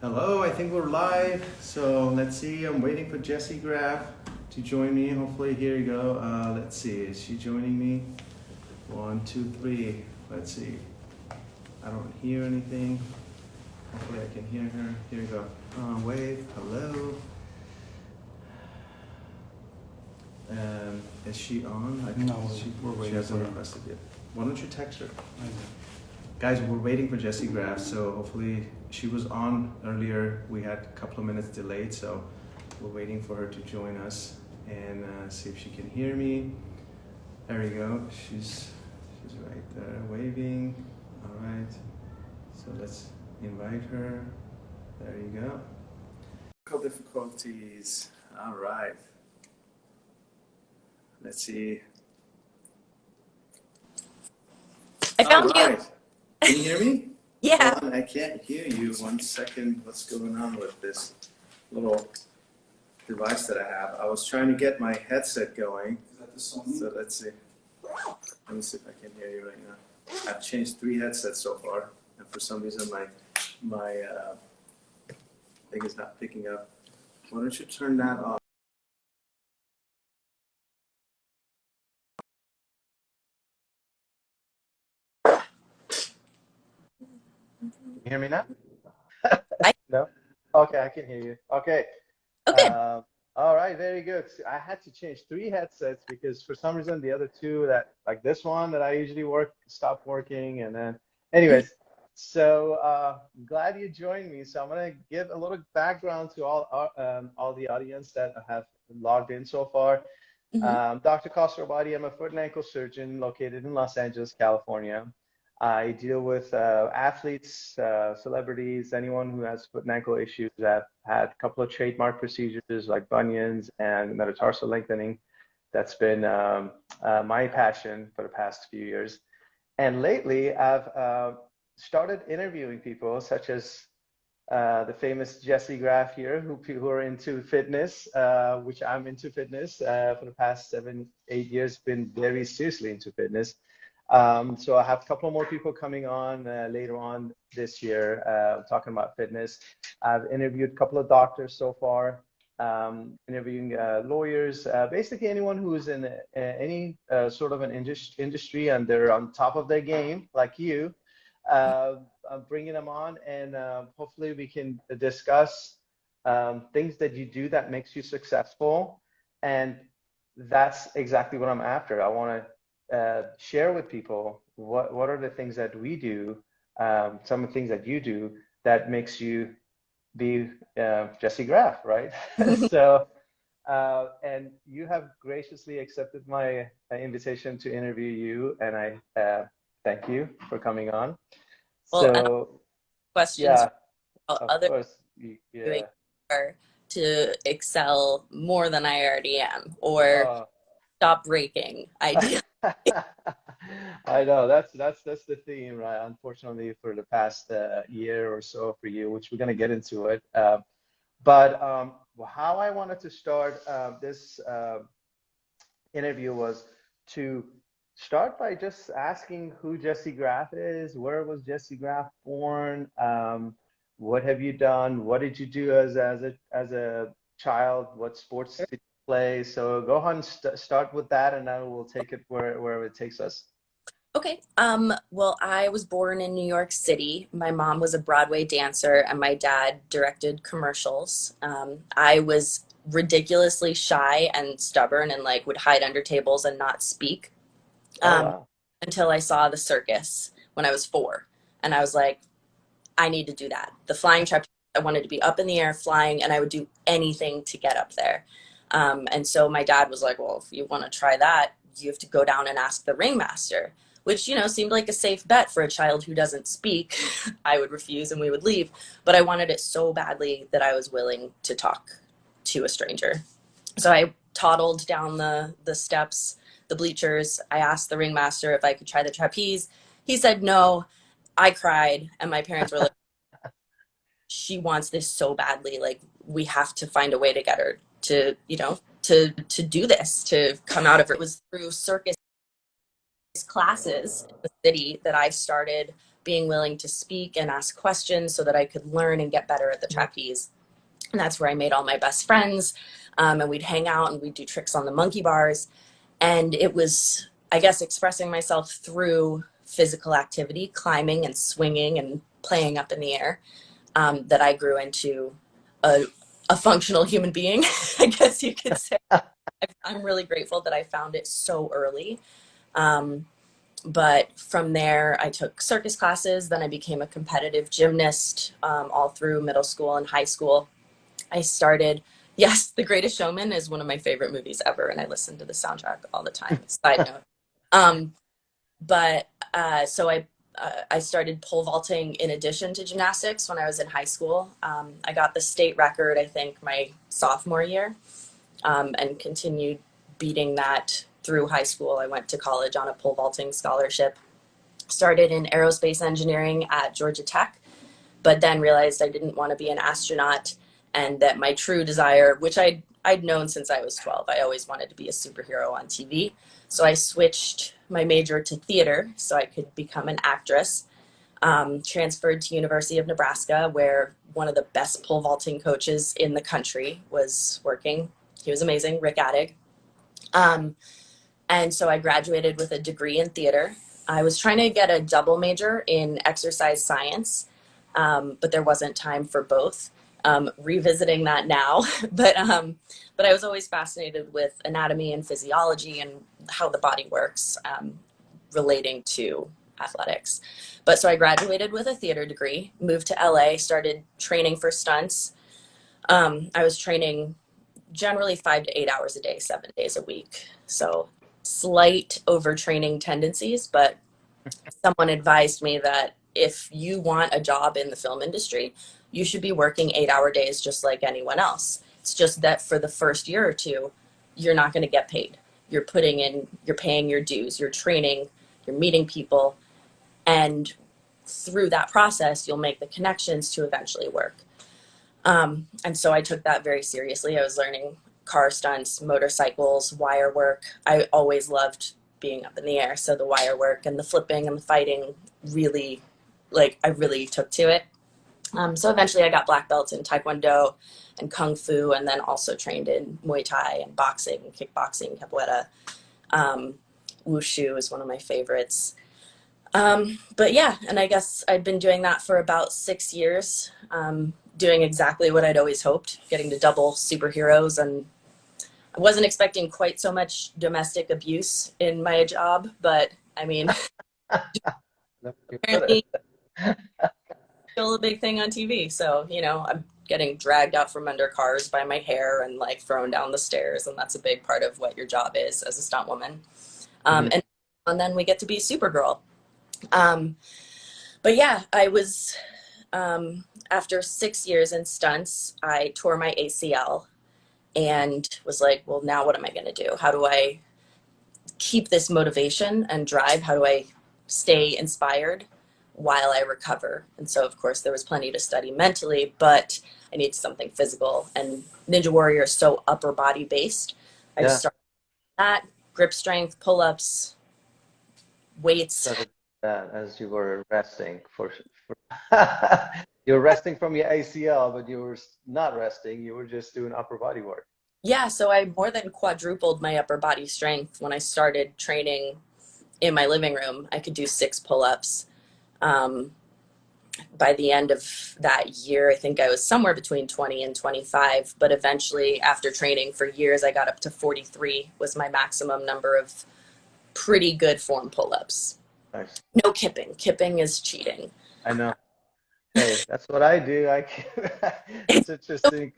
Hello, I think we're live. So let's see. I'm waiting for Jessie Graff to join me. Hopefully, here you go. Let's see. Is she joining me? 1, 2, 3. Let's see. I don't hear anything. Hopefully, I can hear her. Here you go. Wave. Hello. Is she on? No, we're she waiting hasn't for her. requested yet. Why don't you text her? I know. Guys, we're waiting for Jessie Graff, so hopefully she was on earlier. We had a couple of minutes delayed, so we're waiting for her to join us and see if she can hear me. There you go. She's right there waving. All right. So let's invite her. There you go. Technical difficulties. All right. Let's see. I found All you. right. Can you hear me? Yeah. Hold on, I can't hear you. 1 second. What's going on with this little device that I have? I was trying to get my headset going. Is that the Sony? So let's see. Let me see if I can hear you right now. I've changed 3 headsets so far, and for some reason my thing is not picking up. Why don't you turn that off? You hear me now? No? Okay, I can hear you. Okay. Okay. All right, very good. So I had to change 3 headsets because for some reason the other 2 that, like this one that I usually work, stopped working. And then, anyways, so glad you joined me. So I'm gonna give a little background to all the audience that have logged in so far. Dr. Khosroabadi, I'm a foot and ankle surgeon located in Los Angeles, California. I deal with athletes, celebrities, anyone who has foot and ankle issues. I've had a couple of trademark procedures like bunions and metatarsal lengthening. That's been my passion for the past few years. And lately, I've started interviewing people such as the famous Jessie Graff here, who are into fitness, which I'm into fitness for the past 7, 8 years, been very seriously into fitness. So I have a couple more people coming on later on this year talking about fitness. I've interviewed a couple of doctors so far, interviewing lawyers, basically anyone who's in any sort of an industry and they're on top of their game, like you. I'm bringing them on, and hopefully we can discuss things that you do that makes you successful. And that's exactly what I'm after. I want to share with people what are the things that we do, some of the things that you do that makes you be Jessie Graff, right? So, and you have graciously accepted my invitation to interview you, and I thank you for coming on. Well, and So, questions yeah, about of other course, doing yeah. are to excel more than I already am, or Uh, stop breaking. Ideally. I know that's the theme, right? Unfortunately, for the past year or so for you, which we're gonna get into it. But how I wanted to start this interview was to start by just asking who Jessie Graff is, where was Jessie Graff born, what have you done, what did you do as a child, what sports did you play? So go ahead and start with that, and then we'll take it wherever it takes us. Okay. Well, I was born in New York City. My mom was a Broadway dancer and my dad directed commercials. I was ridiculously shy and stubborn and like would hide under tables and not speak. Oh Um, wow. until I saw the circus when I was 4. And I was like, I need to do that. The flying trapeze, I wanted to be up in the air flying, and I would do anything to get up there. And so my dad was like, well, if you want to try that, you have to go down and ask the ringmaster, which, seemed like a safe bet for a child who doesn't speak. I would refuse and we would leave. But I wanted it so badly that I was willing to talk to a stranger. So I toddled down the steps, the bleachers. I asked the ringmaster if I could try the trapeze. He said no. I cried, and my parents were like, she wants this so badly. Like, we have to find a way to get her to, to do this, to come out of it. It was through circus classes in the city that I started being willing to speak and ask questions so that I could learn and get better at the trapeze. And that's where I made all my best friends. And we'd hang out and we'd do tricks on the monkey bars. And it was, I guess, expressing myself through physical activity, climbing and swinging and playing up in the air, that I grew into a functional human being, I guess you could say. I'm really grateful that I found it so early. But from there, I took circus classes. Then I became a competitive gymnast, all through middle school and high school. I started, yes, The Greatest Showman is one of my favorite movies ever, and I listen to the soundtrack all the time. Side note. So I started pole vaulting in addition to gymnastics when I was in high school. I got the state record, I think, my sophomore year, and continued beating that through high school. I went to college on a pole vaulting scholarship, started in aerospace engineering at Georgia Tech, but then realized I didn't want to be an astronaut, and that my true desire, which I'd known since I was 12, I always wanted to be a superhero on TV. So I switched my major to theater so I could become an actress. Transferred to University of Nebraska, where one of the best pole vaulting coaches in the country was working. He was amazing, Rick Addig. And so I graduated with a degree in theater. I was trying to get a double major in exercise science, but there wasn't time for both. Revisiting that now, but I was always fascinated with anatomy and physiology and how the body works, relating to athletics. But so I graduated with a theater degree, moved to LA, started training for stunts. I was training generally 5 to 8 hours a day, 7 days a week. So slight overtraining tendencies, but someone advised me that if you want a job in the film industry, you should be working 8-hour days just like anyone else. It's just that for the first year or two, you're not going to get paid. You're paying your dues, you're training, you're meeting people, and through that process, you'll make the connections to eventually work. And so I took that very seriously. I was learning car stunts, motorcycles, wire work. I always loved being up in the air. So the wire work and the flipping and the fighting really, I really took to it. So eventually I got black belts in Taekwondo and Kung Fu, and then also trained in Muay Thai and boxing, kickboxing, capoeira. Wushu is one of my favorites. But yeah, and I guess I'd been doing that for about 6 years, doing exactly what I'd always hoped, getting to double superheroes. And I wasn't expecting quite so much domestic abuse in my job, but I mean, apparently still a big thing on TV. So, I'm getting dragged out from under cars by my hair and thrown down the stairs. And that's a big part of what your job is as a stunt woman. And then we get to be Supergirl. But yeah, I was, after 6 years in stunts, I tore my ACL and was like, well, now what am I going to do? How do I keep this motivation and drive? How do I stay inspired while I recover? And so, of course, there was plenty to study mentally, but I needed something physical. And Ninja Warrior is so upper body based. I just started that, grip strength, pull-ups, weights. That as you were resting you were resting from your ACL, but you were not resting. You were just doing upper body work. Yeah, so I more than quadrupled my upper body strength when I started training in my living room. I could do 6 pull-ups. By the end of that year, I think I was somewhere between 20 and 25, but eventually after training for years, I got up to 43 was my maximum number of pretty good form pull-ups. Nice. No kipping. Kipping is cheating. I know. Hey, that's what I do. It's interesting.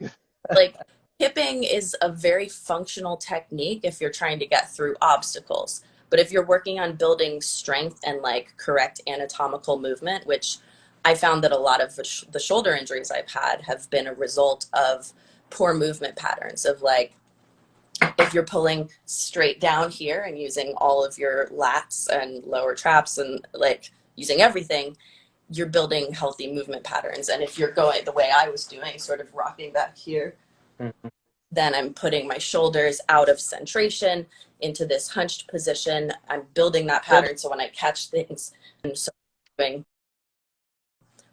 Kipping is a very functional technique if you're trying to get through obstacles. But if you're working on building strength and correct anatomical movement, which I found that a lot of the shoulder injuries I've had have been a result of poor movement patterns of if you're pulling straight down here and using all of your lats and lower traps and using everything, you're building healthy movement patterns. And if you're going the way I was doing, sort of rocking back here, then I'm putting my shoulders out of centration into this hunched position. I'm building that pattern. So when I catch things, I'm so doing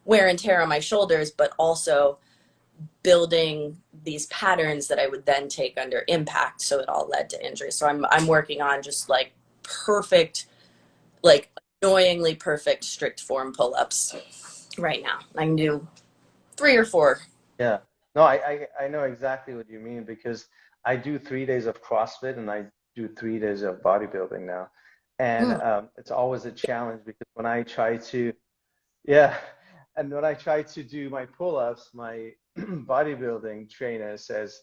wear and tear on my shoulders, but also building these patterns that I would then take under impact. So it all led to injury. So I'm working on just like perfect, like annoyingly perfect strict form pull-ups right now. I can do 3 or 4. Yeah. No, I know exactly what you mean because I do 3 days of CrossFit and I do 3 days of bodybuilding now. And Mm. it's always a challenge because when I try to, yeah, and when I try to do my pull-ups, my bodybuilding trainer says,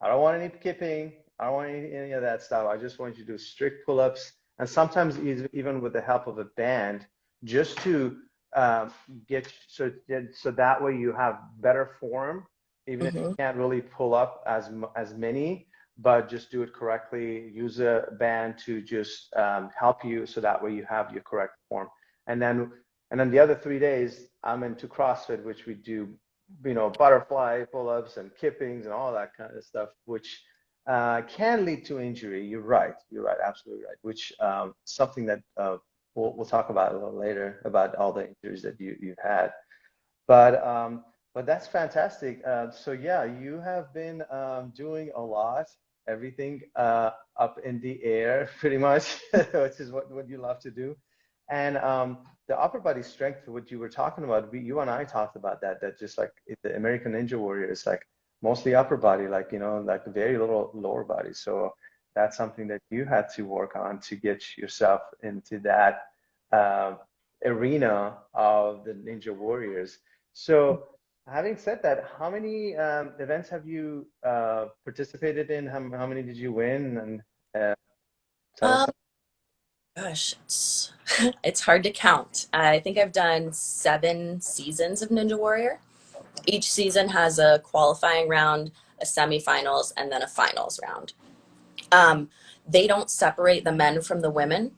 I don't want any kipping. I don't want any of that stuff. I just want you to do strict pull-ups. And sometimes even with the help of a band, just to um, get so that way you have better form, even if you Hmm. can't really pull up as many, but just do it correctly. Use a band to just help you so that way you have your correct form. And then the other 3 days, I'm into CrossFit, which we do, butterfly pull-ups and kippings and all that kind of stuff, which can lead to injury. You're right. You're right. Absolutely right. Which something that we'll talk about a little later about all the injuries that you've had. But that's fantastic. So yeah, you have been doing a lot, everything up in the air, pretty much, which is what you love to do. And the upper body strength, what you were talking about, you and I talked about that. That just like the American Ninja Warrior is like mostly upper body, like like very little lower body. So that's something that you had to work on to get yourself into that uh, arena of the Ninja Warriors. So, having said that, how many events have you participated in? How many did you win? And tell us. Um, Gosh, it's hard to count. I think I've done 7 seasons of Ninja Warrior. Each season has a qualifying round, a semifinals, and then a finals round. Um, they don't separate the men from the women,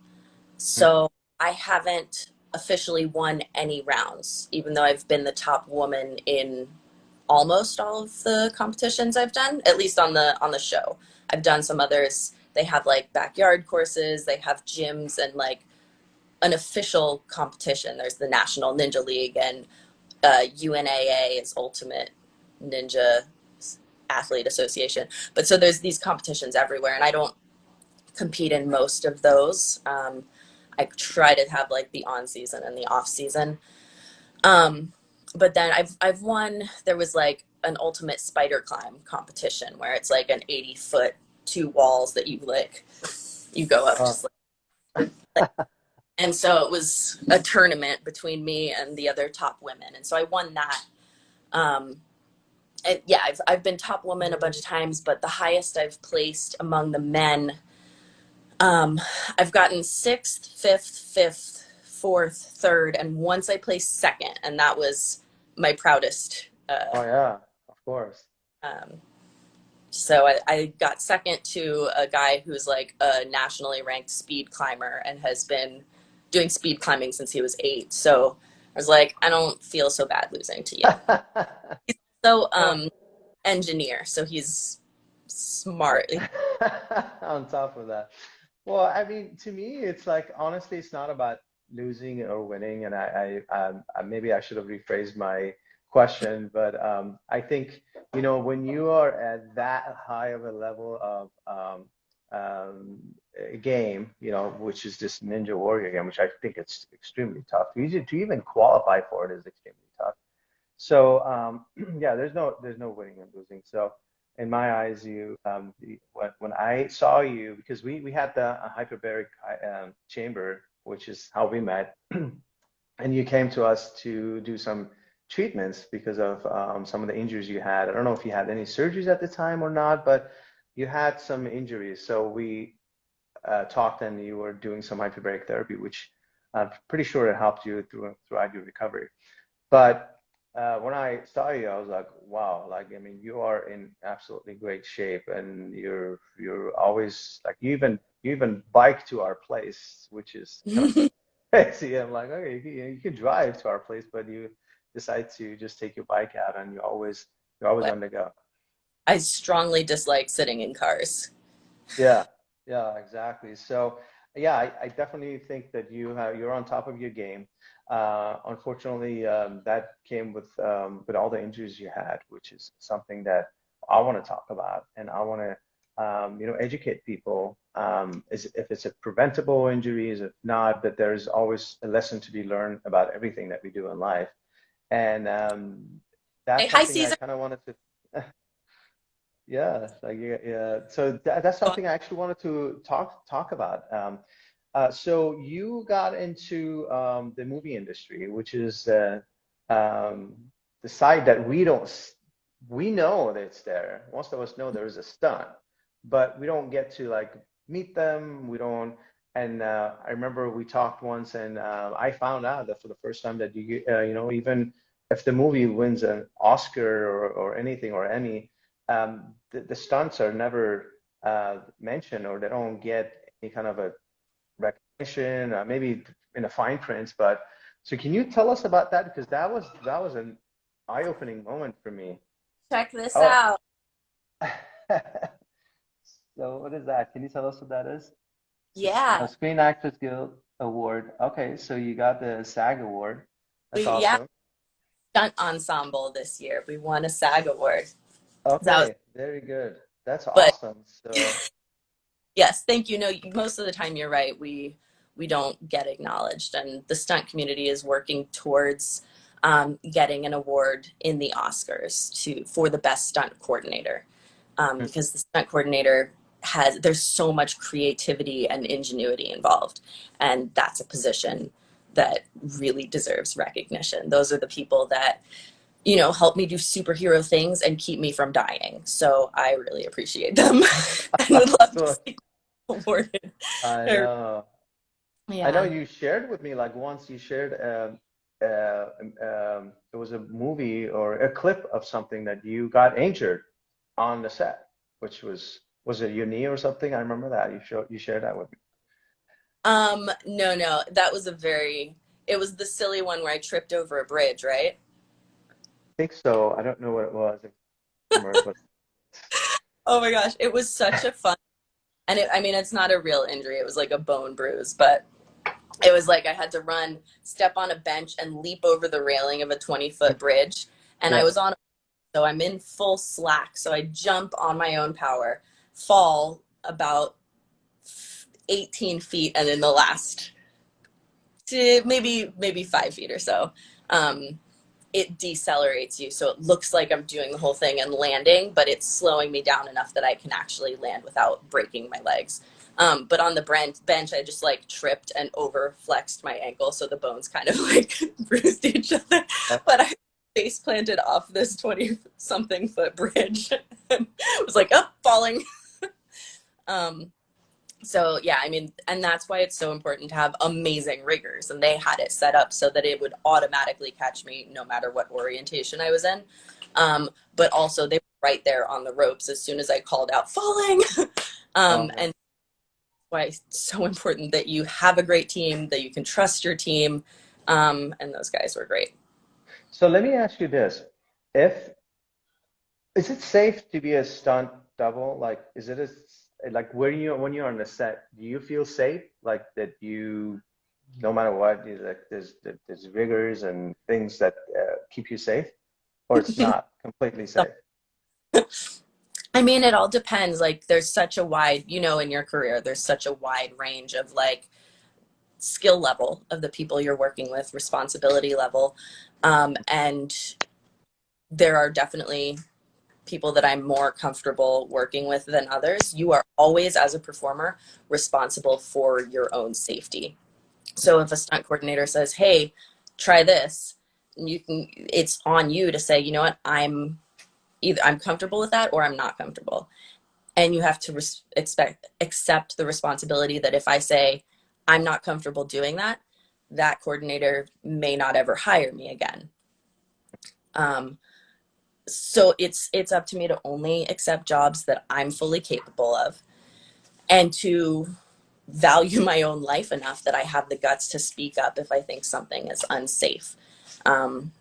so I haven't officially won any rounds, even though I've been the top woman in almost all of the competitions I've done, at least on the show. I've done some others. They have like backyard courses, they have gyms and like an official competition. There's the National Ninja League and UNAA is Ultimate Ninja Athlete Association. But so there's these competitions everywhere, and I don't compete in most of those. I try to have like the on season and the off season. Um, but then I've won. There was like an ultimate spider climb competition where it's like an 80-foot 2 walls that you go up Uh, just like, and so it was a tournament between me and the other top women, and so I won that. Um, and yeah, I've been top woman a bunch of times, but the highest I've placed among the men, um, I've gotten sixth, fifth, fourth, third, and once I placed second, and that was my proudest. oh yeah, of course. Um, so I got second to a guy who's like a nationally ranked speed climber and has been doing speed climbing since he was 8. So I was like, I don't feel so bad losing to you. So Well, engineer, so he's smart. on top of that. Well, I mean, to me, it's like honestly, it's not about losing or winning. And maybe I should have rephrased my question, but I think, when you are at that high of a level of um, a game, which is this Ninja Warrior game, which I think it's extremely tough. To even qualify for it is extremely tough. So yeah, there's no winning and losing. So in my eyes, when I saw you, because we had the hyperbaric chamber, which is how we met, and you came to us to do some treatments because of some of the injuries you had. I don't know if you had any surgeries at the time or not, but you had some injuries. So we talked, and you were doing some hyperbaric therapy, which I'm pretty sure it helped you throughout your recovery. But when I saw you, I was like, wow, like I mean, you are in absolutely great shape, and you're always like you even bike to our place, which is kind of crazy. I'm like, okay, you can drive to our place, but you decide to just take your bike out, and you're always on the go. I strongly dislike sitting in cars. Yeah, yeah, exactly. So, yeah, I definitely think that you're on top of your game. Unfortunately, that came with all the injuries you had, which is something that I want to talk about, and I want to educate people. If it's a preventable injuries, if not, but there's always a lesson to be learned about everything that we do in life, and Hey, that's hi, something I Caesar. kind of wanted to. Yeah, like yeah, yeah. So that's something I actually wanted to talk about. So you got into the movie industry, which is um, the side that we know that it's there. Most of us know there is a stunt, but we don't get to like meet them. We don't. And I remember we talked once, and I found out that for the first time that even if the movie wins an Oscar or anything or any the stunts are never mentioned or they don't get any kind of a recognition, maybe in the fine prints. But so can you tell us about that? Because that was an eye-opening moment for me. Check this Oh, out. so what is that? Can you tell us what that is? A Yeah, Screen Actors Guild Award. Okay, so you got the SAG award. That's yeah, awesome. stunt ensemble this year. We won a SAG award. That was, Okay, very good. That's but awesome. So, yes, thank you. No, most of the time you're right. We don't get acknowledged, and the stunt community is working towards getting an award in the Oscars for the best stunt coordinator, because the stunt coordinator there's so much creativity and ingenuity involved, and that's a position that really deserves recognition. Those are the people that help me do superhero things and keep me from dying. So I really appreciate them and would love to so see awarded. I know. I know Yeah. you shared with me like once you shared there was a movie or a clip of something that you got injured on the set, which was it your knee or something? I remember that you shared that with me. No, no, that was it was the silly one where I tripped over a bridge, right? I think so. I don't know what it was. I can't remember, but Oh my gosh, it was such a fun, and I mean, it's not a real injury. It was like a bone bruise, but it was like I had to run, step on a bench, and leap over the railing of a 20-foot bridge. And I yeah. was on, so I'm in full slack. So I jump on my own power, fall about 18 feet, and in the last maybe 5 feet or so, um, it decelerates you. So it looks like I'm doing the whole thing and landing, but it's slowing me down enough that I can actually land without breaking my legs. But on the bench, I just like tripped and over flexed my ankle. So the bones kind of like bruised each other. But I face planted off this 20 something foot bridge and was like, oh, falling. Um, so yeah, I mean, and that's why it's so important to have amazing riggers, and they had it set up so that it would automatically catch me no matter what orientation I was in. But also they were right there on the ropes as soon as I called out falling. Um, And why it's so important that you have a great team, that you can trust your team. And those guys were great. so let me ask you this. If Is it safe to be a stunt double? Like, is it like when you're on the set, do you feel safe? Like that no matter what, like there's rigors and things that keep you safe, or it's not completely safe? I mean, it all depends. Like, there's such a wide, in your career, there's such a wide range of like skill level of the people you're working with, responsibility level. And there are definitely people that I'm more comfortable working with than others. You are always, as a performer, responsible for your own safety. So if a stunt coordinator says, hey, try this, it's on you to say, you know what, I'm comfortable with that or I'm not comfortable. And you have to accept the responsibility that if I say I'm not comfortable doing that, that coordinator may not ever hire me again. Um, so it's up to me to only accept jobs that I'm fully capable of, and to value my own life enough that I have the guts to speak up if I think something is unsafe. Um,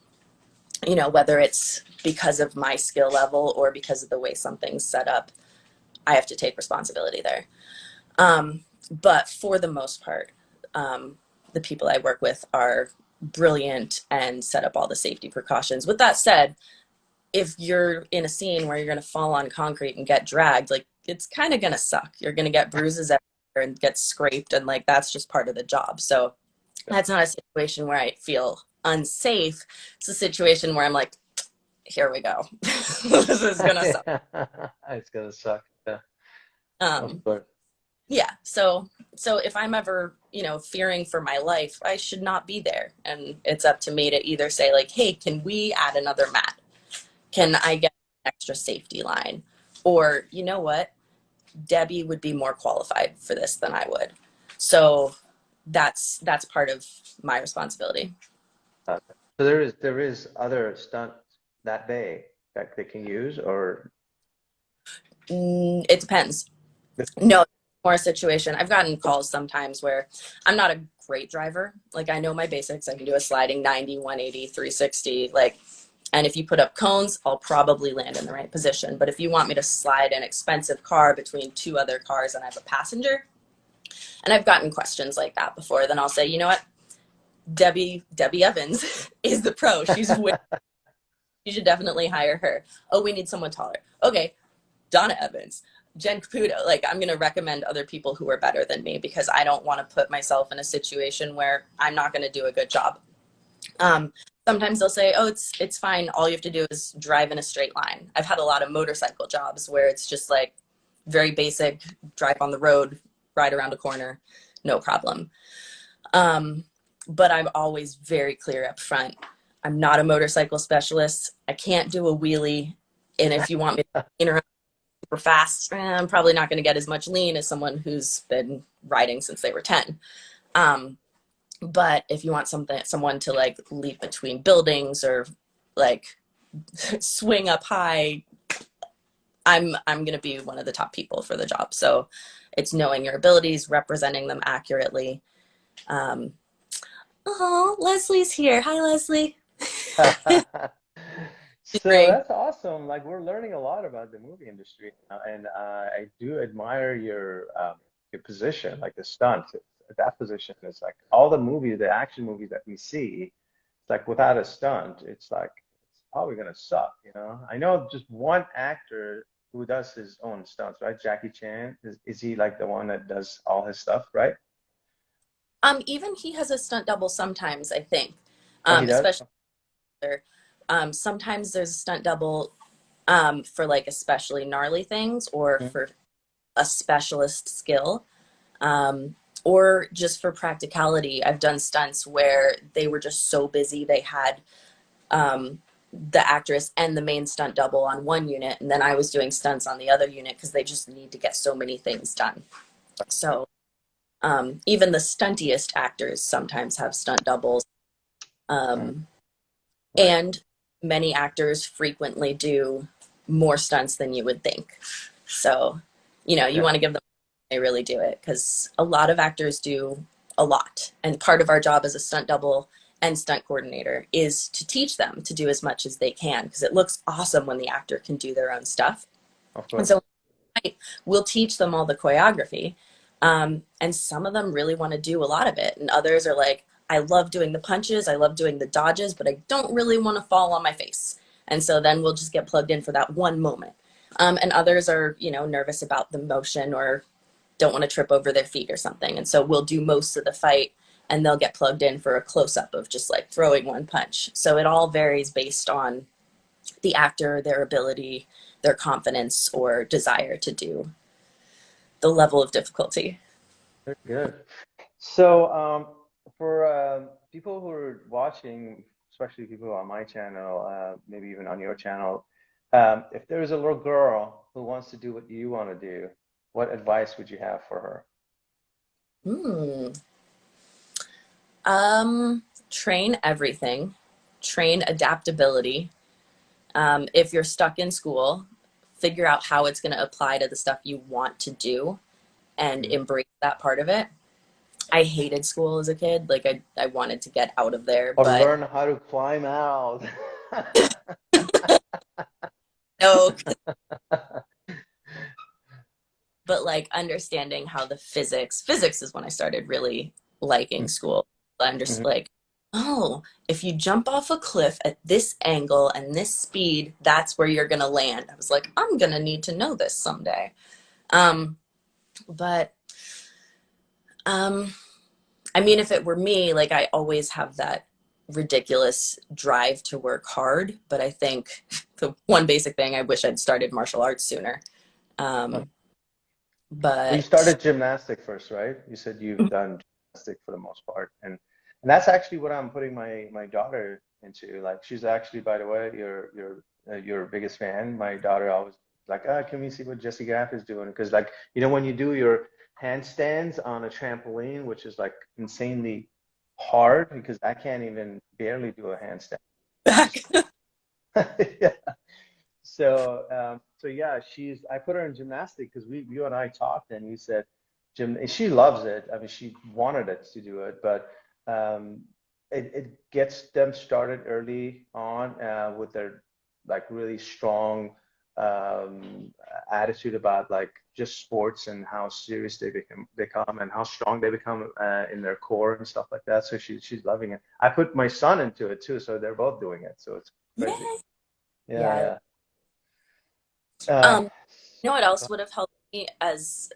whether it's because of my skill level or because of the way something's set up, I have to take responsibility there. But for the most part, the people I work with are brilliant and set up all the safety precautions. With that said, if you're in a scene where you're going to fall on concrete and get dragged, like it's kind of going to suck. You're going to get bruises everywhere and get scraped, and like that's just part of the job. So that's not a situation where I feel unsafe. It's a situation where I'm like, here we go. This is gonna suck. It's gonna suck. Yeah, of Um, course. yeah. So if I'm ever, fearing for my life, I should not be there. And it's up to me to either say like, hey, can we add another mat? Can I get an extra safety line? Or you know what? Debbie would be more qualified for this than I would. So that's part of my responsibility. So there is other stunts that they can use, or It depends. No, more a situation. I've gotten calls sometimes where I'm not a great driver. Like I know my basics. I can do a sliding 90, 180, 360. Like, and if you put up cones, I'll probably land in the right position. But if you want me to slide an expensive car between two other cars and I have a passenger, and I've gotten questions like that before, then I'll say, you know what? Debbie Evans is the pro. You should definitely hire her. Oh, we need someone taller. Okay, Donna Evans, Jen Caputo. Like I'm going to recommend other people who are better than me because I don't want to put myself in a situation where I'm not going to do a good job. Um, Sometimes they'll say, oh, it's fine. All you have to do is drive in a straight line. I've had a lot of motorcycle jobs where it's just like very basic, drive on the road, ride around a corner, no problem. But I'm always very clear up front. I'm not a motorcycle specialist. I can't do a wheelie. And if you want me to lean around super fast, I'm probably not going to get as much lean as someone who's been riding since they were 10. But if you want someone to like leap between buildings or like swing up high, I'm going to be one of the top people for the job. So it's knowing your abilities, representing them accurately. Oh, Leslie's here. Hi, Leslie. She's So great. that's awesome. Like we're learning a lot about the movie industry now, and I do admire your position, like the stunt. That position is like all the movies, the action movies that we see. It's like without a stunt, it's like it's probably gonna suck, you know. I know just one actor who does his own stunts, right? Jackie Chan. Is he like the one that does all his stuff, right? Even he has a stunt double sometimes, I think. Oh, he does? Especially sometimes there's a stunt double for like especially gnarly things or Mhm. for a specialist skill. Um, or just for practicality. I've done stunts where they were just so busy they had the actress and the main stunt double on one unit, and then I was doing stunts on the other unit because they just need to get so many things done. So even the stuntiest actors sometimes have stunt doubles. Mm, Um, right. and many actors frequently do more stunts than you would think. So, you Yeah. want to give them they really do it because a lot of actors do a lot. And part of our job as a stunt double and stunt coordinator is to teach them to do as much as they can because it looks awesome when the actor can do their own stuff. Of And course. so we'll teach them all the choreography. And some of them really want to do a lot of it. And others are like, I love doing the punches, I love doing the dodges, but I don't really want to fall on my face. And so then we'll just get plugged in for that one moment. And others are, nervous about the motion or don't want to trip over their feet or something. And so we'll do most of the fight and they'll get plugged in for a close up of just like throwing one punch. So it all varies based on the actor, their ability, their confidence, or desire to do the level of difficulty. Very good. So, for people who are watching, especially people on my channel, maybe even on your channel, if there's a little girl who wants to do what you want to do, what advice would you have for her? Hmm. Train everything, train adaptability. If you're stuck in school, figure out how it's going to apply to the stuff you want to do and Mhm. embrace that part of it. I hated school as a kid. Like I wanted to get out of there, Or but learn how to climb out. no, but like understanding how physics is when I started really liking school. I'm just Mhm. like, oh, if you jump off a cliff at this angle and this speed, that's where you're going to land. I was like, I'm going to need to know this someday. But I mean, if it were me, like I always have that ridiculous drive to work hard. But I think the one basic thing, I wish I'd started martial arts sooner. Huh. Um, Well, you but started gymnastic first, right? You said you've done gymnastic for the most part, and that's actually what I'm putting my daughter into. Like, she's actually, by the way, your biggest fan. My daughter always like, ah, can we see what Jessie Graff is doing? Because, like, when you do your handstands on a trampoline, which is like insanely hard, because I can't even barely do a handstand. back. Just yeah. So yeah, I put her in gymnastics because you and I talked, and you said she loves it. I mean, she wanted it to do it, but um, it gets them started early on with their like really strong um, attitude about like just sports and how serious they become and how strong they become in their core and stuff like that. So she's loving it. I put my son into it too, so they're both doing it. So it's crazy. Yeah. Yeah. Yeah, yeah. You know what else would have helped me as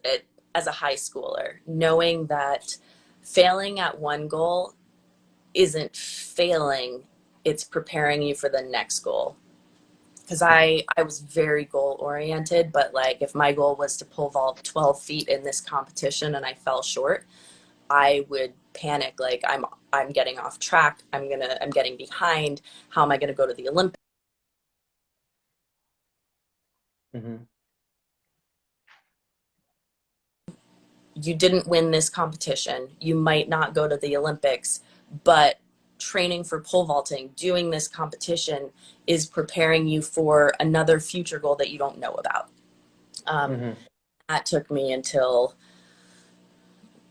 a high schooler, knowing that failing at one goal isn't failing, it's preparing you for the next goal. Because I was very goal oriented, but like if my goal was to pole vault 12 feet in this competition and I fell short, I would panic like I'm getting off track. I'm getting behind. How am I gonna go to the Olympics? Hmm. You didn't win this competition. You might not go to the Olympics, but training for pole vaulting, doing this competition is preparing you for another future goal that you don't know about. Um, Hmm. that took me until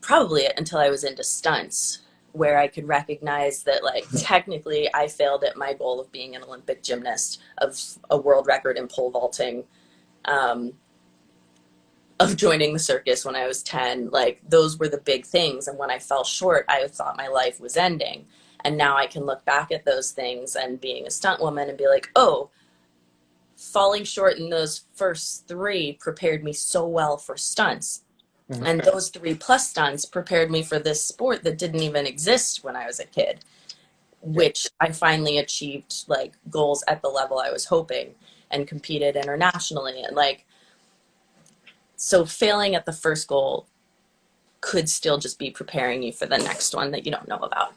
probably until I was into stunts, where I could recognize that, like, technically I failed at my goal of being an Olympic gymnast, of a world record in pole vaulting, um, of joining the circus when I was 10. Like, those were the big things. And when I fell short, I thought my life was ending. And now I can look back at those things and being a stunt woman and be like, oh, falling short in those first three prepared me so well for stunts. Hmm. And those three plus stunts prepared me for this sport that didn't even exist when I was a kid, Yeah. which I finally achieved like goals at the level I was hoping and competed internationally. And like, so failing at the first goal could still just be preparing you for the next one that you don't know about.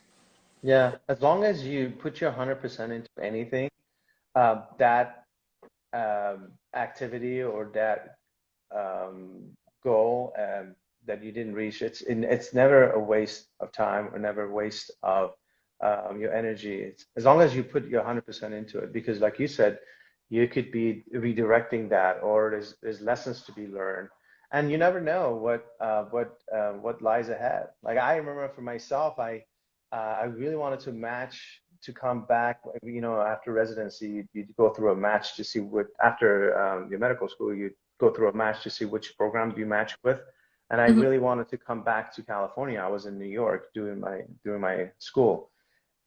Yeah. As long as you put your 100% into anything, that activity or that um, goal that you didn't reach, it's never a waste of time or never a waste of your energy. As long as you put your 100% into it, because like you said, you could be redirecting that, or there's lessons to be learned, and you never know what lies ahead. Like I remember for myself, I really wanted to match to come back, after residency, you go through a match to see what, after your medical school, you go through a match to see which program do you match with. And I Mm-hmm. really wanted to come back to California. I was in New York doing my school,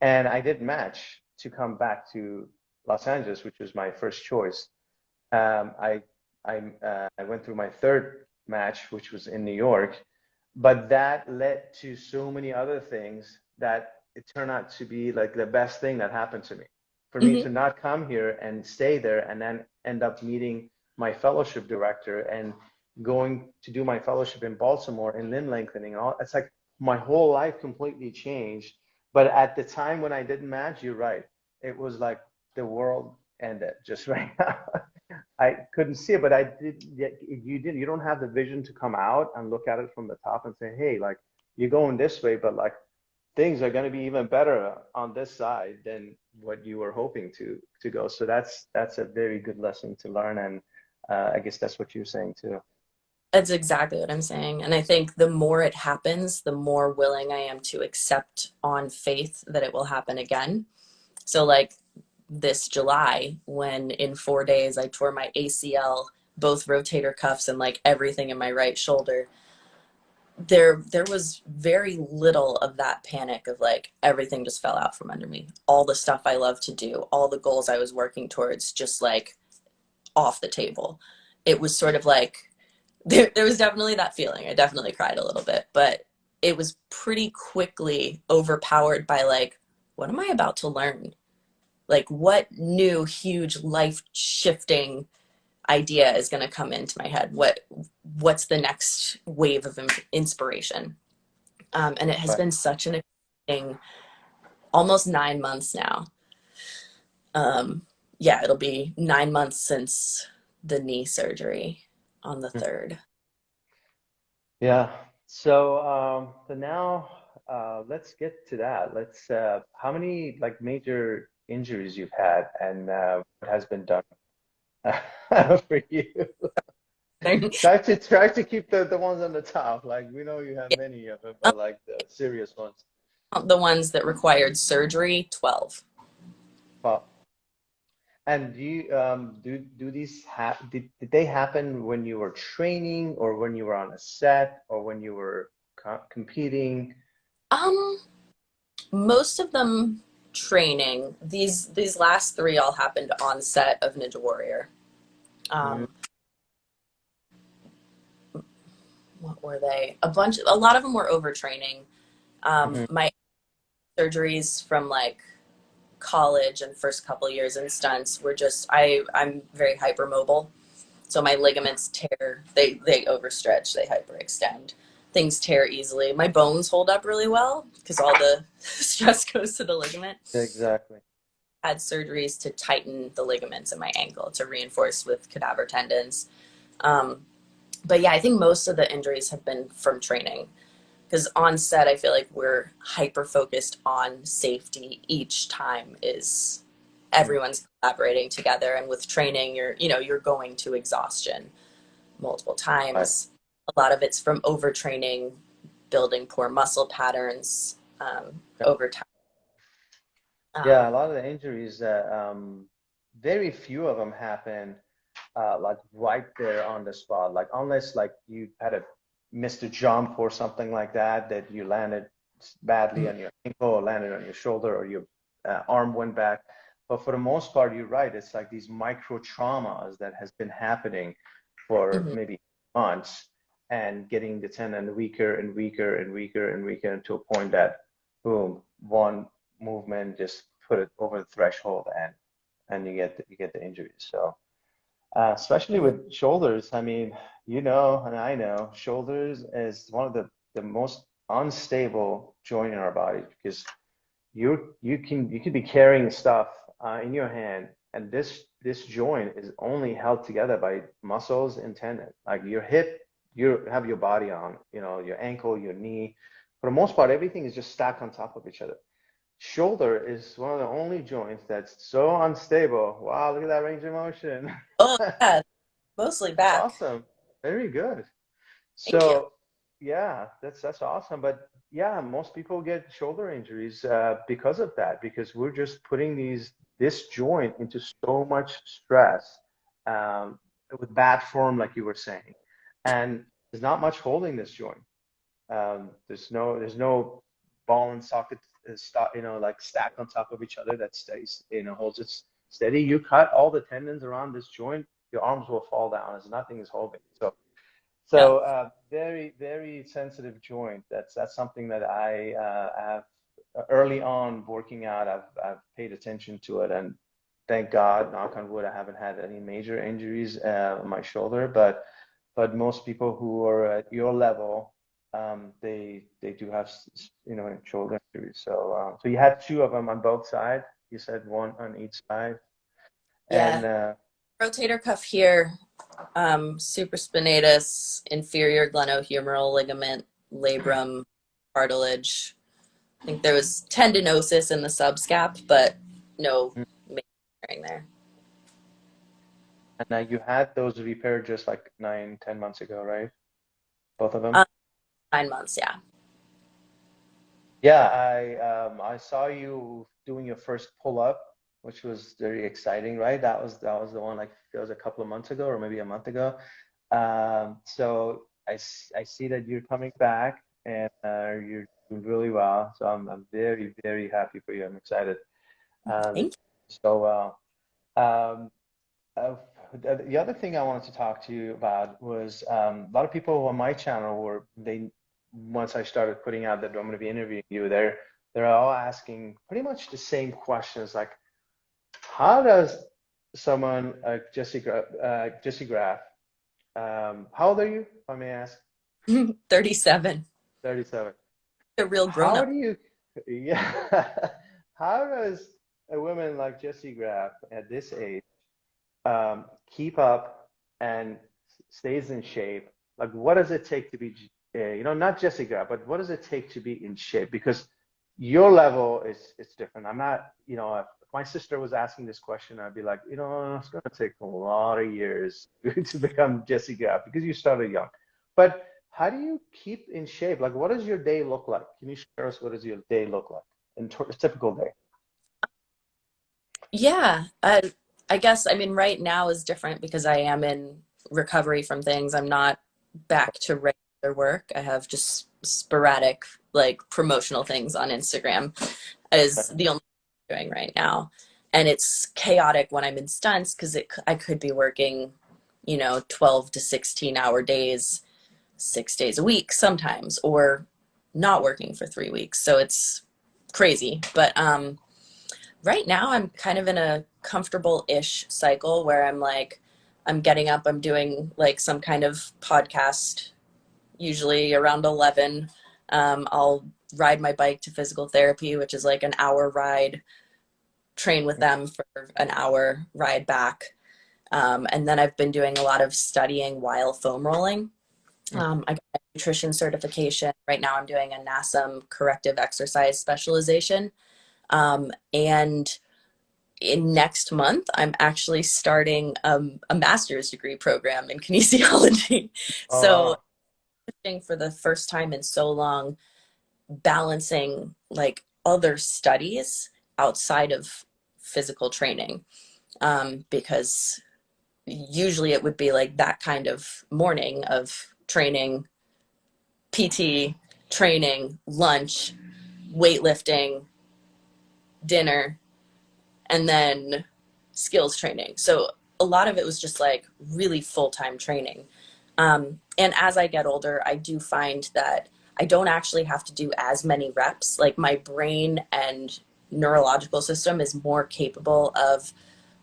and I didn't match to come back to Los Angeles, which was my first choice. Um, I I went through my third match, which was in New York, but that led to so many other things that it turned out to be like the best thing that happened to me. For me Mm-hmm. to not come here and stay there and then end up meeting my fellowship director and going to do my fellowship in Baltimore in limb lengthening, all it's like my whole life completely changed. But at the time when I didn't match, you're right. It was like the world ended just right now. I couldn't see it, but I did. You did. You don't have the vision to come out and look at it from the top and say, "Hey, like you're going this way, but like things are going to be even better on this side than what you were hoping to go." So that's a very good lesson to learn, and I guess that's what you're saying too. That's exactly what I'm saying. And I think the more it happens, the more willing I am to accept on faith that it will happen again. So, like this July, when in 4 days I tore my ACL, both rotator cuffs, and like everything in my right shoulder, there was very little of that panic of like everything just fell out from under me. All the stuff I love to do, all the goals I was working towards, just like off the table. It was sort of like there was definitely that feeling. I definitely cried a little bit, but it was pretty quickly overpowered by like, what am I about to learn? Like, what new huge life shifting idea is going to come into my head? What's the next wave of inspiration? And it has Right. been such an exciting almost 9 months now. Yeah, it'll be 9 months since the knee surgery on the 3rd. Yeah. So now let's get to that. Let's how many like major injuries you've had and what has been done for you? Try to keep the ones on the top. Like we know you have many of them, but like the serious ones. The ones that required surgery, 12. Well, and do you do these did they happen when you were training or when you were on a set or when you were competing? Um, most of them training. These last three all happened on set of Ninja Warrior. Mm-hmm. Um, what were they? A lot of them were overtraining. My surgeries from like college and first couple years in stunts were just I'm very hypermobile. So my ligaments tear, they overstretch, they hyperextend. Things tear easily. My bones hold up really well because all the stress goes to the ligament. Exactly. Had surgeries to tighten the ligaments in my ankle to reinforce with cadaver tendons. Um, but yeah, I think most of the injuries have been from training because on set I feel like we're hyper focused on safety. Each time is Mm. everyone's collaborating together, and with training you're going to exhaustion multiple Right. times. A lot of it's from overtraining, building poor muscle patterns over time. Yeah, a um, lot of the injuries, very few of them happen like right there on the spot. Like unless like you had a missed a jump or something like that, that you landed badly on your ankle or landed on your shoulder or your arm went back. But for the most part, you're right. It's like these micro traumas that has been happening for mhm. maybe months and getting the tendon weaker and weaker and weaker and weaker to a point that boom, one movement just put it over the threshold and you get the injuries. So especially with shoulders, I mean, you know, and I know, shoulders is one of the most unstable joint in our body because you can be carrying stuff in your hand, and this joint is only held together by muscles and tendon. Like your hip, you have your body on, you know, your ankle, your knee. For the most part, everything is just stacked on top of each other. Shoulder is one of the only joints that's so unstable. Wow, look at that range of motion. Oh yeah, mostly back. Awesome. Very good. Thank you. So, yeah, that's awesome. But yeah, most people get shoulder injuries because of that, because we're just putting this joint into so much stress with bad form, like you were saying, and there's not much holding this joint. There's no ball and socket like stacked on top of each other that stays, holds it steady. You cut all the tendons around this joint, your arms will fall down as nothing is holding. So Yeah. very, very sensitive joint. That's something that I have early on working out. I've paid attention to it, and thank God, knock on wood, I haven't had any major injuries on my shoulder. But most people who are at your level, they do have shoulder injuries. So you had two of them on both sides. You said one on each side, and Yeah. Rotator cuff here, supraspinatus, inferior glenohumeral ligament, labrum, cartilage. I think there was tendinosis in the subscap, but no major tearing there. now you had those repaired just like 9, 10 months ago, right? Both of them. Um, 9 months, yeah. Yeah, I saw you doing your first pull up, which was very exciting, right? That was the one like that was a couple of months ago or maybe a month ago. So I see that you're coming back and you're doing really well. So I'm very, very happy for you. I'm excited. Thank So um, uh, the other thing I wanted to talk to you about was a lot of people on my channel were they once I started putting out that I'm going to be interviewing you, they're all asking pretty much the same questions like how does someone like Jessie Graff, how old are you, if I may ask? you. 37. 37. A real grown How up. do you, yeah, how does a woman like Jessie Graff at this age keep up and stays in shape? Like, what does it take to be, not Jessie Graff, but what does it take to be in shape? Because your level is it's different. I'm not, if my sister was asking this question, I'd be like, it's going to take a lot of years to become Jessie Graff because you started young. But how do you keep in shape? Like, what does your day look like? Can you share us what does your day look like in a typical day? Yeah. I guess, I mean, right now is different because I am in recovery from things. I'm not back to regular work. I have just sporadic, like promotional things on Instagram is Okay. the only thing I'm doing right now. And it's chaotic when I'm in stunts because I could be working, 12 to 16-hour days, 6 days a week sometimes, or not working for 3 weeks. So it's crazy. But right now I'm kind of in a comfortable-ish cycle where I'm like, I'm getting up, I'm doing like some kind of podcast, usually around 11. I'll ride my bike to physical therapy, which is like an hour ride, train with them for an hour, ride back. And then I've been doing a lot of studying while foam rolling. I got a nutrition certification. Right now I'm doing a NASM corrective exercise specialization. And in next month, I'm actually starting a master's degree program in kinesiology. Oh, So wow. for the first time in so long, balancing like other studies outside of physical training. Because usually it would be like that kind of morning of training, PT, training, lunch, weightlifting, dinner, and then skills training. So a lot of it was just like really full-time training. And as I get older, I do find that I don't actually have to do as many reps. Like my brain and neurological system is more capable of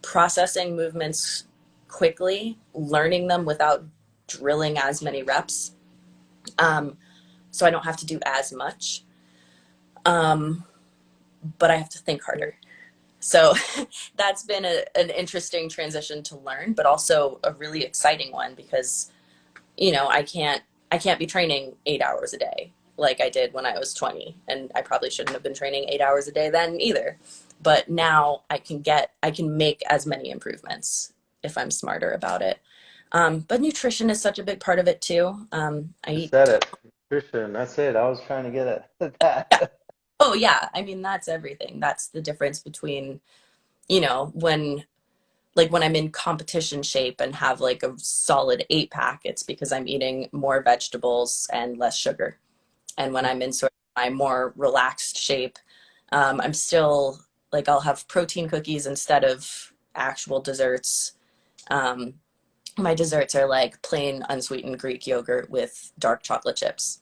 processing movements quickly, learning them without drilling as many reps. Um, so I don't have to do as much, um, but I have to think harder. So that's been an interesting transition to learn, but also a really exciting one because I can't be training 8 hours a day like I did when I was 20, and I probably shouldn't have been training 8 hours a day then either. But now I can make as many improvements if I'm smarter about it. But nutrition is such a big part of it too. I You eat. said it. Nutrition. That's it. I was trying to get at Yeah. that. Oh yeah. I mean, that's everything. That's the difference between, when when I'm in competition shape and have like a solid 8 pack, it's because I'm eating more vegetables and less sugar. And when I'm in sort of my more relaxed shape, I'm still like I'll have protein cookies instead of actual desserts. Um, my desserts are like plain unsweetened Greek yogurt with dark chocolate chips,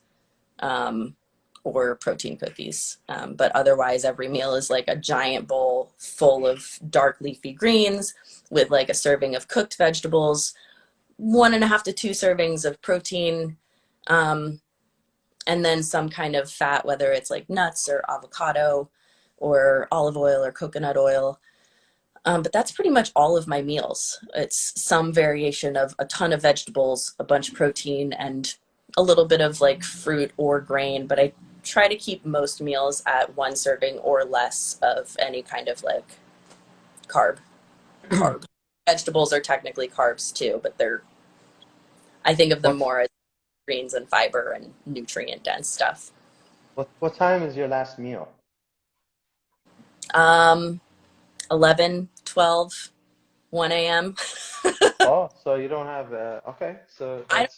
um, or protein cookies. But otherwise, every meal is like a giant bowl full of dark leafy greens with like a serving of cooked vegetables, 1.5 to 2 servings of protein, um, and then some kind of fat, whether it's like nuts or avocado or olive oil or coconut oil. But that's pretty much all of my meals. It's some variation of a ton of vegetables, a bunch of protein, and a little bit of like fruit or grain. But I try to keep most meals at 1 serving or less of any kind of like carb. Carb. Vegetables are technically carbs too, but I think of them What's more as greens and fiber and nutrient dense stuff. what time is your last meal? Um, 11, 12, 1 a.m. Oh, so you don't have okay. So I don't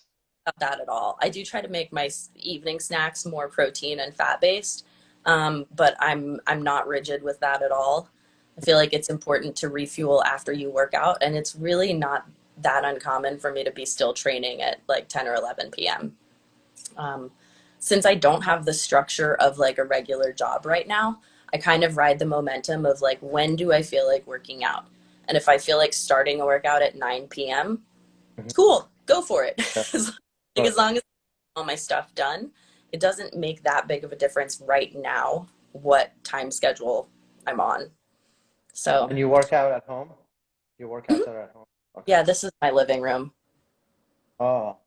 that's about that at all. I do try to make my evening snacks more protein and fat based, but I'm not rigid with that at all. I feel like it's important to refuel after you work out, and it's really not that uncommon for me to be still training at like 10 or 11 p.m. Um, since I don't have the structure of like a regular job right now, I kind of ride the momentum of like, when do I feel like working out? And if I feel like starting a workout at 9 p.m., Mhm. cool, go for it. Yeah, Like, as perfect. long as I have all my stuff done, it doesn't make that big of a difference right now what time schedule I'm on. So, And you work out at home? Your mhm. workouts are at home? Okay. Yeah, this is my living room. Oh,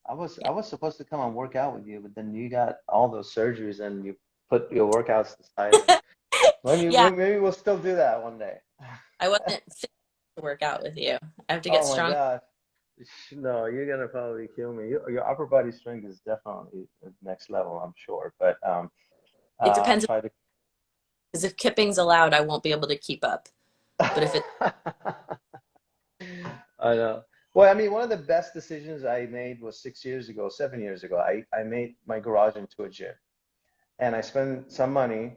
I Yeah. was supposed to come and work out with you, but then you got all those surgeries and you put your workouts aside. And Yeah, maybe we'll still do that one day. I wasn't fit to work out with you. I have to get Oh my strong. God. No, you're gonna probably kill me. Your upper body strength is definitely next level, I'm sure. But It depends, try to. because if kipping's allowed, I won't be able to keep up. But if it's I know. Well, I mean, one of the best decisions I made was 6 years ago, 7 years ago. I made my garage into a gym, and I spent some money,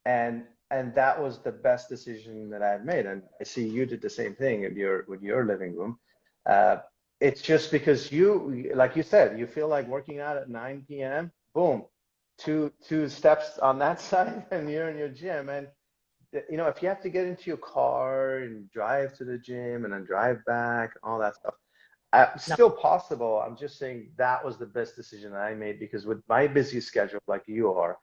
and that was the best decision that I've made. And I see you did the same thing with your living room. Uh, it's just because you, like you said, you feel like working out at 9 p.m. Boom, two steps on that side, and you're in your gym. And if you have to get into your car and drive to the gym and then drive back, all that stuff, not, still possible. I'm just saying that was the best decision that I made because with my busy schedule, like you are,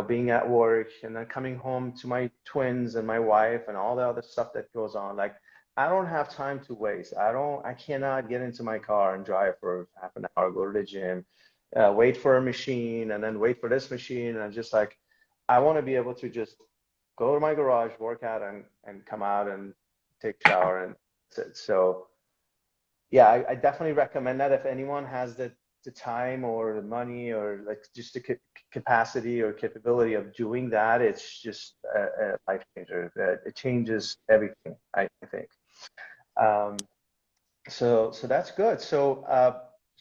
being at work and then coming home to my twins and my wife and all the other stuff that goes on, like I don't have time to waste. I cannot get into my car and drive for half an hour, go to the gym, wait for a machine and then wait for this machine. And I'm just like, I want to be able to just go to my garage, work out and come out and take a shower and sit. So yeah, I definitely recommend that if anyone has the time or the money or like just the capacity or capability of doing that, it's just a life changer. It changes everything, I think. Um, so that's good. So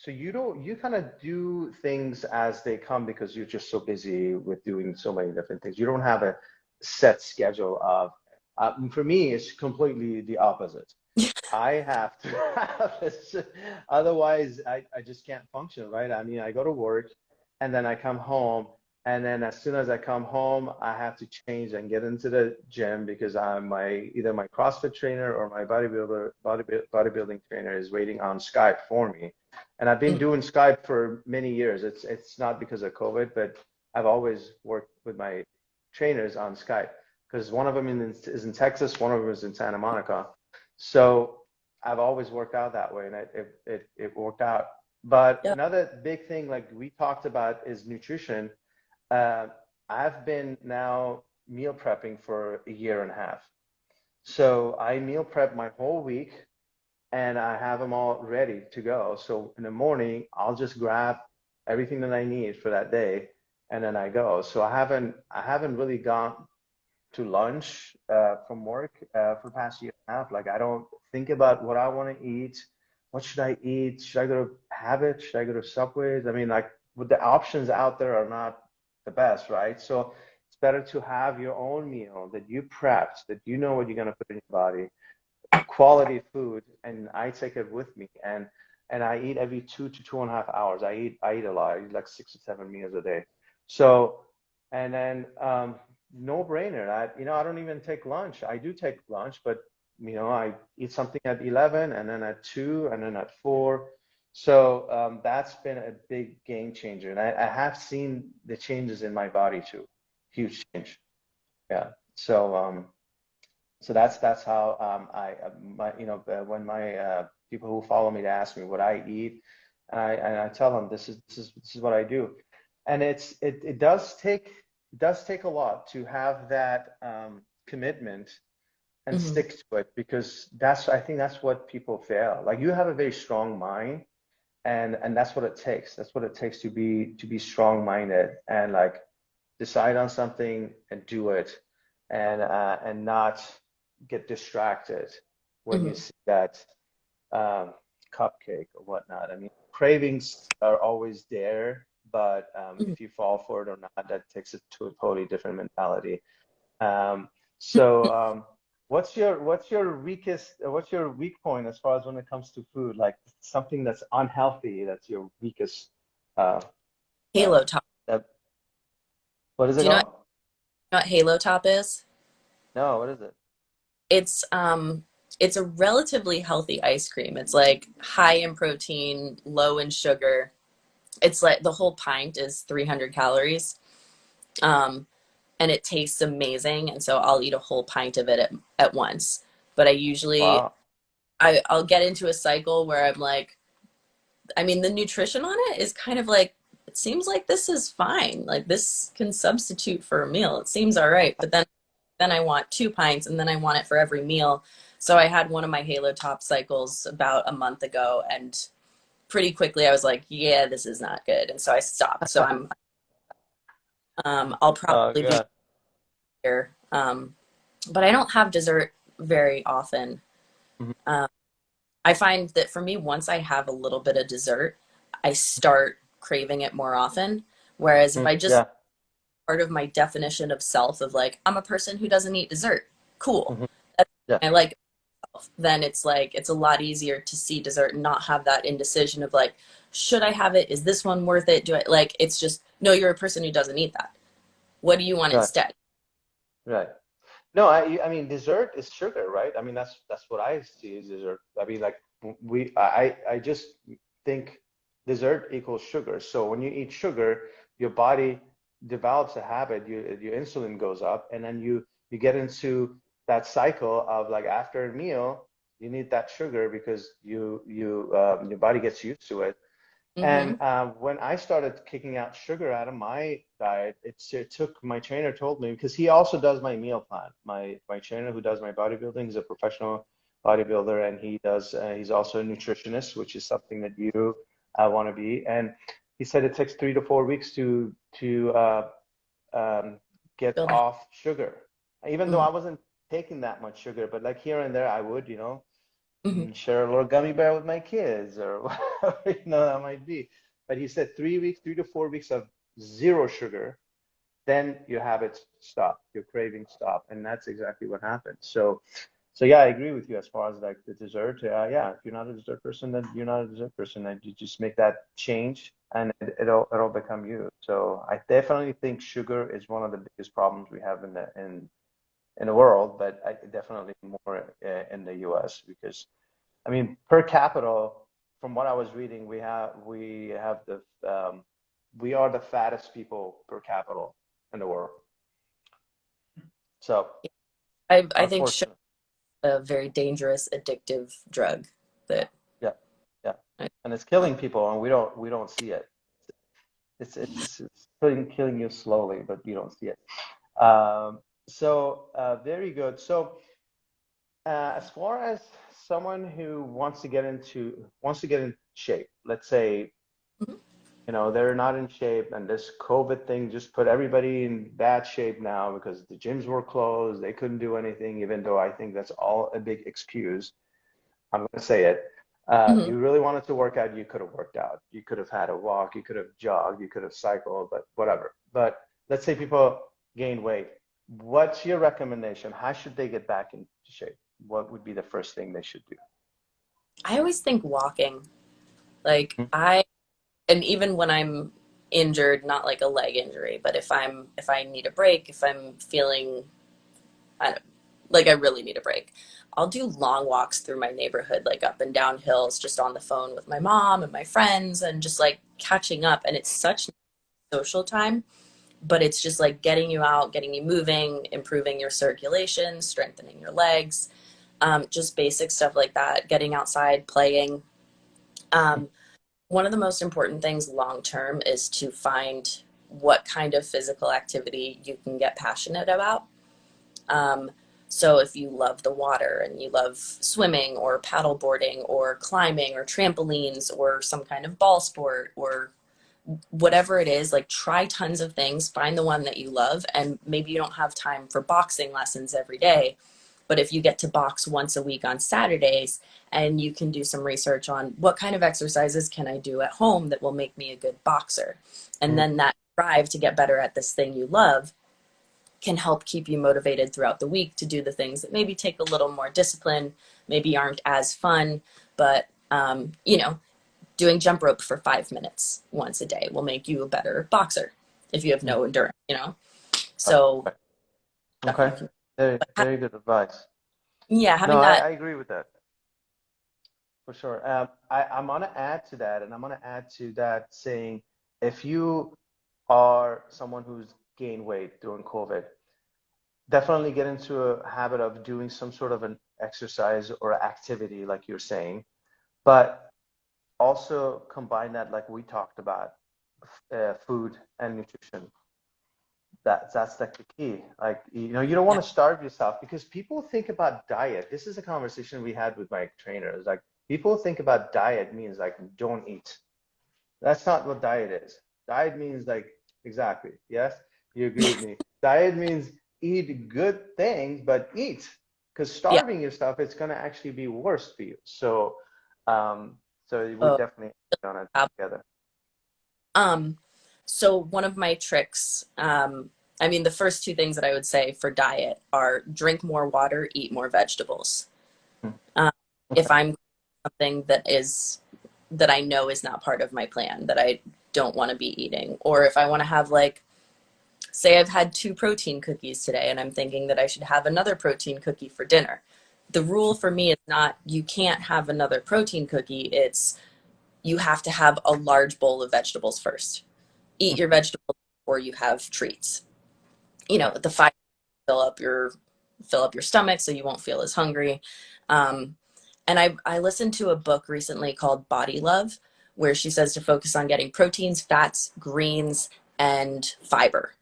you kind of do things as they come because you're just so busy with doing so many different things. You don't have a set schedule of. For me, it's completely the opposite. I have to have this, otherwise I just can't function, right? I mean, I go to work and then I come home, and then as soon as I come home, I have to change and get into the gym because either my CrossFit trainer or my bodybuilding trainer is waiting on Skype for me. And I've been mm, doing Skype for many years. It's not because of COVID, but I've always worked with my trainers on Skype because one of them is in Texas, one of them is in Santa Monica. So I've always worked out that way, and it worked out. But yeah. another big thing, like we talked about, is nutrition. Uh, I've been now meal prepping for a year and a half. So I meal prep my whole week, and I have them all ready to go. So in the morning, I'll just grab everything that I need for that day, and then I go. So I haven't really gone to lunch from work for the past year and a half. Like I don't think about what I want to eat. What should I eat? Should I go to Habit? Should I go to Subways? I mean, like with the options out there are not the best, right? So it's better to have your own meal that you prepped, that you know what you're gonna put in your body, quality food, and I take it with me. And I eat every 2 to 2.5 hours. I eat a lot. I eat like 6 to 7 meals a day. So and then no brainer. I don't even take lunch. I do take lunch, but I eat something at 11 and then at 2 and then at 4. So that's been a big game changer. And I have seen the changes in my body too. Huge change. Yeah. So that's how when my people who follow me to ask me what I eat, and I tell them this is what I do, and it does take a lot to have that commitment and Mhm. stick to it because I think that's what people fail. Like you have a very strong mind, and that's what it takes. That's what it takes to be strong-minded and like decide on something and do it, and not get distracted when you Mhm. see that um, cupcake or whatnot. I mean, cravings are always there, but if you fall for it or not, that takes it to a totally different mentality. Um, so, what's your weak point as far as when it comes to food? Like something that's unhealthy, that's your weakest. Uh, uh, Halo top. that, what is it Do you called? know what Halo top is? No, what is it? It's it's a relatively healthy ice cream. It's like high in protein, low in sugar. It's like the whole pint is 300 calories. Um, and it tastes amazing, and so I'll eat a whole pint of it at once. But I usually Wow. I'll get into a cycle where I'm like, I mean, the nutrition on it is kind of like, it seems like this is fine. Like this can substitute for a meal. It seems all right. But then I want 2 pints and then I want it for every meal. So I had one of my Halo Top cycles about a month ago, and pretty quickly I was like, yeah, this is not good. And so I stopped. So I'll Oh probably be God. here. But I don't have dessert very often. Mhm. Um, I find that for me, once I have a little bit of dessert, I start craving it more often. Whereas if I just Yeah. part of my definition of self of like, I'm a person who doesn't eat dessert, cool. Mhm. That's, Yeah. I like myself. Then it's like, it's a lot easier to see dessert and not have that indecision of like, should I have it? Is this one worth it? Do I like, it's just, no, you're a person who doesn't eat that. What do you want Right. instead? Right. No, I mean dessert is sugar, right? I mean that's what I see as dessert. I mean like I just think dessert equals sugar. So when you eat sugar, your body develops a habit. Your insulin goes up, and then you get into that cycle of like after a meal, you need that sugar because your body gets used to it. Mm-hmm. And when I started kicking out sugar out of my diet, it took my trainer told me because he also does my meal plan. My trainer who does my bodybuilding, he's a professional bodybuilder, and he's also a nutritionist, which is something that you want to be. And he said it takes 3 to 4 weeks to get Build a off sugar. Even though mm-hmm. I wasn't taking that much sugar, but like here and there I would, Mm-hmm. share a little gummy bear with my kids or whatever, that might be. But he said 3 weeks, 3 to 4 weeks of zero sugar, then your habits stop, your cravings stop, and that's exactly what happened. So yeah, I agree with you as far as like the dessert. Yeah, if you're not a dessert person, then you're not a dessert person, and you just make that change, and it'll become you. So I definitely think sugar is one of the biggest problems we have in the world, but definitely more in the U.S. because I mean, per capita, from what I was reading, we have we are the fattest people per capita in the world. So I think sugar unfortunate. is a very dangerous, addictive drug that Yeah, yeah, I, and it's killing people, and we don't see it. It's killing you slowly, but you don't see it. Very good. So as far as someone who wants to get in shape, let's say Mhm. they're not in shape, and this COVID thing just put everybody in bad shape now because the gyms were closed. They couldn't do anything, even though I think that's all a big excuse. I'm going to say it. If Mhm. you really wanted to work out, you could have worked out. You could have had a walk. You could have jogged. You could have cycled, but whatever. But let's say people gain weight. What's your recommendation? How should they get back into shape? What would be the first thing they should do? I always think walking. Like and even when I'm injured, not like a leg injury, but if I need a break, if I'm feeling I don't, like I really need a break, I'll do long walks through my neighborhood, like up and down hills, just on the phone with my mom and my friends, and just like catching up. And it's such social time, but it's just like getting you out, getting you moving, improving your circulation, strengthening your legs, just basic stuff like that. Getting outside, playing. Um, One of the most important things long term is to find what kind of physical activity you can get passionate about. Um, so if you love the water and you love swimming or paddle boarding or climbing or trampolines or some kind of ball sport or whatever it is, like try tons of things, find the one that you love, and maybe you don't have time for boxing lessons every day, But if you get to box once a week on Saturdays, and you can do some research on what kind of exercises can I do at home that will make me a good boxer, and Mm. then that drive to get better at this thing you love can help keep you motivated throughout the week to do the things that maybe take a little more discipline, maybe aren't as fun, but you know, doing jump rope for 5 minutes once a day will make you a better boxer if you have Mm. no endurance, you know? Right, So right. stuff Okay. you can, Very, but very good advice. yeah, No, having that, I agree with that for sure. I'm gonna add to that, and I'm gonna add to that saying, if you are someone who's gained weight during COVID, definitely get into a habit of doing some sort of an exercise or activity, like you're saying, but also combine that, like we talked about, food and nutrition. That's like the key. Like, you don't yeah, want to starve yourself, because people think about diet. This is a conversation we had with my trainers. Like, people think about diet means like don't eat. That's not what diet is. Diet means like, exactly. Yes, you agree with me. Diet means eat good things, but eat. Because yeah. starving yourself, it's going to actually be worse for you. Um, so we Oh, definitely done it together. um, so one of my tricks, I mean, the first two things that I would say for diet are drink more water, eat more vegetables. Hmm. Um, if Okay. I'm something that I know is not part of my plan, that I don't want to be eating, or if I want to have like, say I've had two protein cookies today and I'm thinking that I should have another protein cookie for dinner. The rule for me is not you can't have another protein cookie, it's you have to have a large bowl of vegetables first. Eat your vegetables before you have treats. You know, Right. the fiber fill up your stomach so you won't feel as hungry. Um, and I listened to a book recently called Body Love, where she says to focus on getting proteins, fats, greens, and fiber,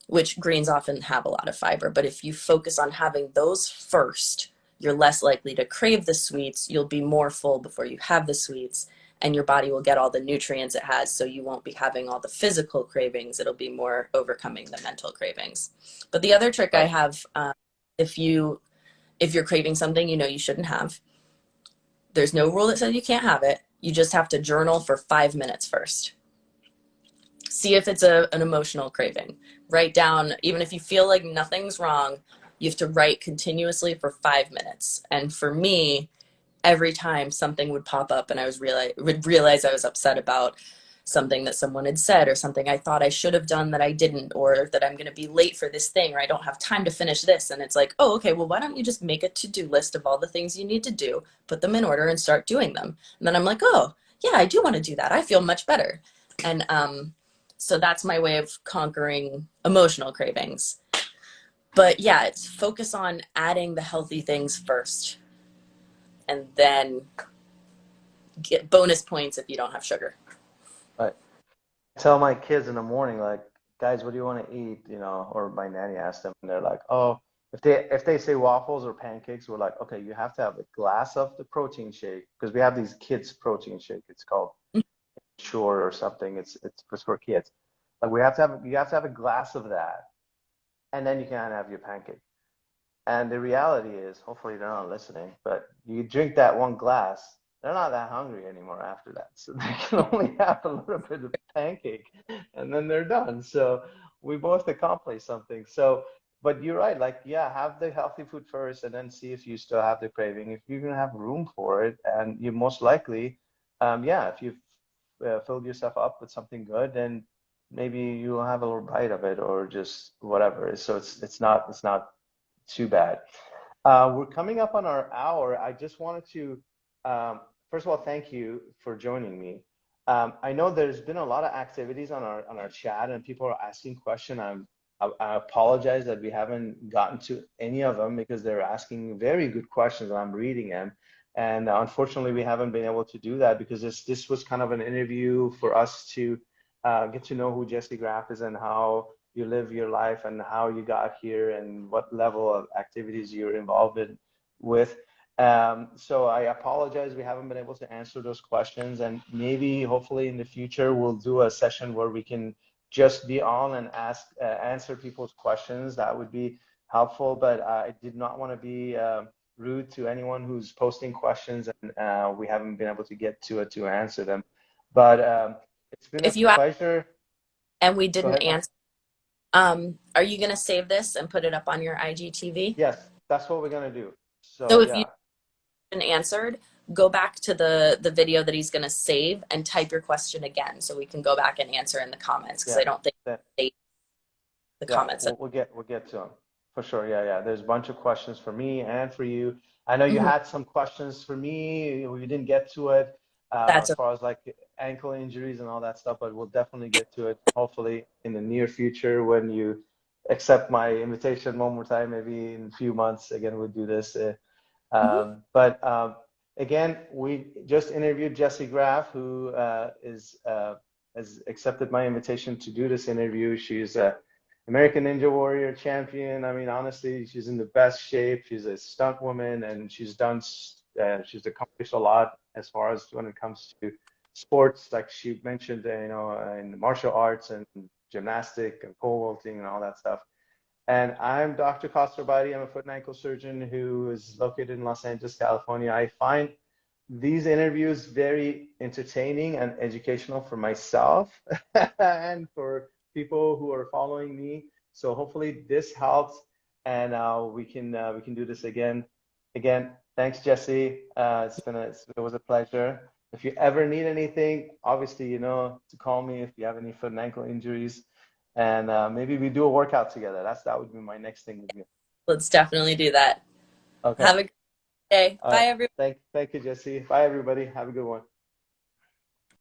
which greens often have a lot of fiber. But if you focus on having those first, you're less likely to crave the sweets. You'll be more full before you have the sweets, and your body will get all the nutrients it has. So you won't be having all the physical cravings. It'll be more overcoming the mental cravings. But the other trick I Right. have, if you if you're craving something you know you shouldn't have, there's no rule that says you can't have it. You just have to journal for 5 minutes first. See if it's an emotional craving. Write down, even if you feel like nothing's wrong, you have to write continuously for 5 minutes. And for me, every time something would pop up and would realize I was upset about something that someone had said or something I thought I should have done that I didn't, or that I'm going to be late for this thing or I don't have time to finish this. And it's like, oh, okay, well, why don't you just make a to-do list of all the things you need to do, put them in order and start doing them. And then I'm like, oh, yeah, I do want to do that. I feel much better. And so that's my way of conquering emotional cravings. But yeah, it's focus on adding the healthy things first and then get bonus points if you don't have sugar. Right. Tell my kids in the morning, like, guys, what do you want to eat? Or my nanny asked them, and they're like, oh, if they say waffles or pancakes, we're like, okay, you have to have a glass of the protein shake, because we have these kids protein shake. It's called Sure or something. It's for kids. Like, you have to have a glass of that, and then you can have your pancake. And the reality is, hopefully they're not listening, but you drink that one glass, they're not that hungry anymore after that. So they can only have a little bit of pancake, and then they're done. So we both accomplished something. So, but you're right, like, yeah, have the healthy food first and then see if you still have the craving. If you're gonna have room for it, and you most likely, yeah, if you've filled yourself up with something good, then maybe you'll have a little bite of it, or just whatever. So it's not too bad. We're coming up on our hour. I just wanted to, first of all, thank you for joining me. I know there's been a lot of activities on our chat, and people are asking questions. I apologize that we haven't gotten to any of them, because they're asking very good questions, and I'm reading them. And unfortunately, we haven't been able to do that, because this was kind of an interview for us to get to know who Jessie Graff is, and how you live your life, and how you got here, and what level of activities you're involved in with. So I apologize we haven't been able to answer those questions, and maybe hopefully in the future we'll do a session where we can just be on and answer people's questions. That would be helpful, but I did not want to be rude to anyone who's posting questions, and we haven't been able to get to it to answer them. But it's been a If you ask pleasure. and we Go didn't ahead, ma'am. answer, are you going to save this and put it up on your IGTV? Yes, that's what we're gonna do. So So if you yeah, haven't answered, go back to the video that he's going to save and type your question again so we can go back and answer in the comments because yeah, I don't think that, they save the yeah, comments. we'll get to them for sure. Yeah, yeah. There's a bunch of questions for me and for you. I know you Mhm. had some questions for me. We didn't get to it That's as far as like ankle injuries and all that stuff, but we'll definitely get to it hopefully in the near future when you accept my invitation one more time. Maybe in a few months again we'll do this. Mhm. But again, we just interviewed Jessie Graff, who has accepted my invitation to do this interview. She's a American Ninja Warrior champion. I mean, honestly, she's in the best shape. She's a stunt woman, and she's accomplished a lot as far as when it comes to sports, like she mentioned, in martial arts and gymnastic and pole vaulting and all that stuff. And I'm Dr. Khosroabadi. I'm a foot and ankle surgeon who is located in Los Angeles, California. I find these interviews very entertaining and educational for myself and for people who are following me. So hopefully this helps, and we can do this again. Again, thanks, Jesse. It was a pleasure. If you ever need anything, obviously you know to call me if you have any foot and ankle injuries, and maybe we do a workout together. That would be my next thing with you. Let's definitely do that. Okay. Have a good day. All right. Bye, everyone. Thank you, Jesse. Bye, everybody. Have a good one.